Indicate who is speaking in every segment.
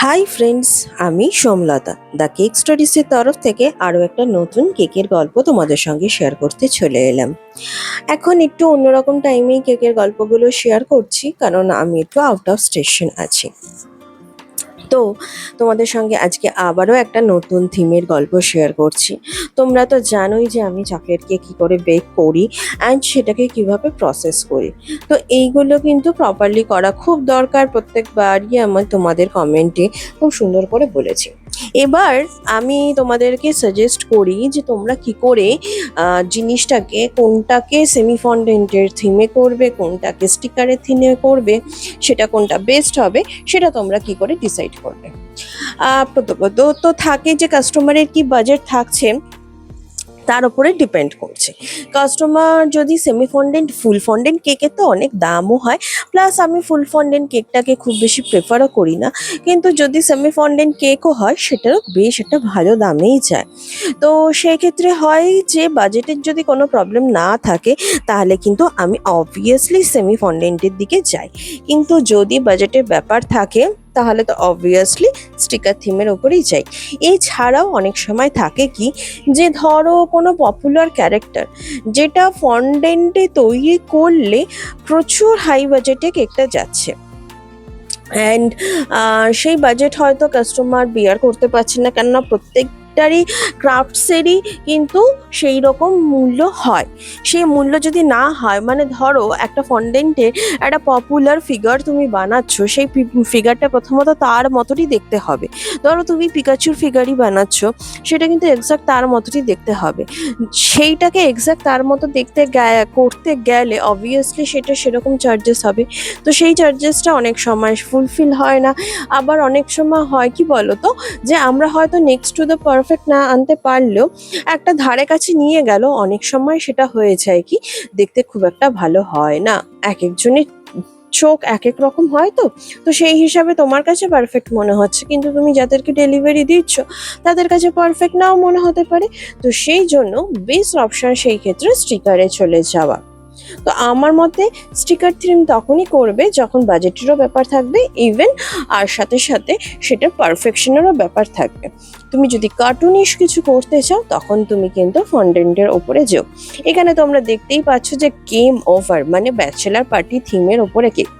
Speaker 1: Hi friends, আমি Somlata the cake স্টোরিজের তরফ থেকে আরও একটা নতুন কেকের গল্প তোমাদের সঙ্গে শেয়ার করতে চলে এলাম। এখন একটু অন্যরকম টাইমেই কেকের গল্পগুলো শেয়ার করছি, কারণ আমি একটু আউট অফ স্টেশন আছি। তো তোমাদের সঙ্গে আজকে আবারও একটা নতুন থিমের গল্প শেয়ার করছি। তোমরা তো জানোই যে আমি চকলেট কেক কী করে বেক করি অ্যান্ড সেটাকে কিভাবে প্রসেস করি। তো এইগুলো কিন্তু প্রপারলি করা খুব দরকার, প্রত্যেকবারই আমার তোমাদের কমেন্টে খুব সুন্দর করে বলেছি। এবার আমি তোমাদেরকে সাজেস্ট করি যে তোমরা কি করে জিনিসটাকে, কোনটাকে সেমি ফন্ডেন্টের থিমে করবে, কোনটাকে স্টিকারের থিমে করবে, সেটা কোনটা বেস্ট হবে সেটা তোমরা কি করে ডিসাইড করবে। প্রথমত তো থাকে যে কাস্টমারের কি বাজেট থাকছে তার উপরে ডিপেন্ড করছে। কাস্টমার যদি সেমি ফন্ডেন্ট, ফুল ফন্ডেন্ট কেকের তো অনেক দামও হয়, প্লাস আমি ফুল ফন্ডেন্ট কেকটাকে খুব বেশি প্রেফারও করি না, কিন্তু যদি সেমি ফন্ডেন্ট কেকও হয় সেটারও বেশ একটা ভালো দামেই যায়। তো সেক্ষেত্রে হয় যে বাজেটের যদি কোনো প্রবলেম না থাকে তাহলে কিন্তু আমি অবভিয়াসলি সেমি ফন্ডেন্টের দিকে যাই, কিন্তু যদি বাজেটের ব্যাপার থাকে তাহলে তো অবভিয়াসলি স্টিকার থিমের ওপরেই যাই। এছাড়াও অনেক সময় থাকে কি, যে ধরো কোনো পপুলার ক্যারেক্টার যেটা ফন্ডেন্টে তৈরি করলে প্রচুর হাই বাজেটে কেকটা যাচ্ছে, অ্যান্ড সেই বাজেট হয়তো কাস্টমার বিয়ার করতে পারছে না, কেননা প্রত্যেকটারই ক্রাফটসেরই কিন্তু সেই রকম মূল্য হয়। সেই মূল্য যদি না হয়, মানে ধরো একটা ফন্ডেন্টে একটা পপুলার ফিগার তুমি বানাচ্ছ, সেই ফিগারটা প্রথমত তার মতোই দেখতে হবে। ধরো তুমি পিকাচুর ফিগারই বানাচ্ছ, সেটা কিন্তু এক্সাক্ট তার মতোই দেখতে হবে। সেইটাকে এক্সাক্ট তার মতো দেখতে করতে গেলে অবভিয়াসলি সেটা সেরকম চার্জেস হবে। তো সেই চার্জেসটা অনেক সময় ফুলফিল হয় না। আবার অনেক সময় হয় কি বলো তো, যে আমরা হয়তো নেক্সট টু দ্য পারফেক্ট না আনতে পারলেও একটা ধারে কাছে নিয়ে গেল, অনেক সময় সেটা হয়ে যায় কি, দেখতে খুব একটা ভালো হয় না। এক একজনের চোখ এক এক রকম হয়, তো তো সেই হিসাবে তোমার কাছে পারফেক্ট মনে হচ্ছে, কিন্তু তুমি যাদেরকে ডেলিভারি দিচ্ছ তাদের কাছে পারফেক্ট নাও মনে হতে পারে। তো সেই জন্য বেস্ট অপশন সেই ক্ষেত্রে স্টিকারে চলে যাওয়া। তো আমার মতে স্টিকার থিম তখনই করবে যখন বাজেটেরও ব্যাপার থাকবে, ইভেন আর সাথে সাথে সেটার পারফেকশনেরও ব্যাপার থাকবে। তুমি যদি কার্টুনিশ কিছু করতে চাও তখন তুমি কিন্তু ফন্ডেন্টের ওপরে যেও। এখানে তোমরা দেখতেই পাচ্ছ যে গেম ওভার মানে ব্যাচেলার পার্টি থিমের ওপরে কেক,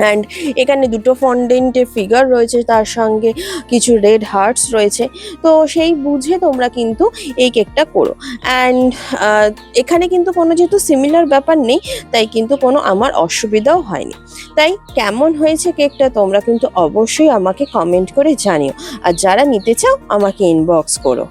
Speaker 1: অ্যান্ড এখানে দুটো ফন্ডেন্টের ফিগার রয়েছে, তার সঙ্গে কিছু রেড হার্টস রয়েছে। তো সেই বুঝে তোমরা কিন্তু এই কেকটা করো। অ্যান্ড এখানে কিন্তু কোনো যেহেতু সিমিলার ব্যাপার নেই, তাই কিন্তু কোনো আমার অসুবিধাও হয়নি। তাই কেমন হয়েছে কেকটা তোমরা কিন্তু অবশ্যই আমাকে কমেন্ট করে জানিও, আর যারা নিতে চাও আমাকে ইনবক্স করো।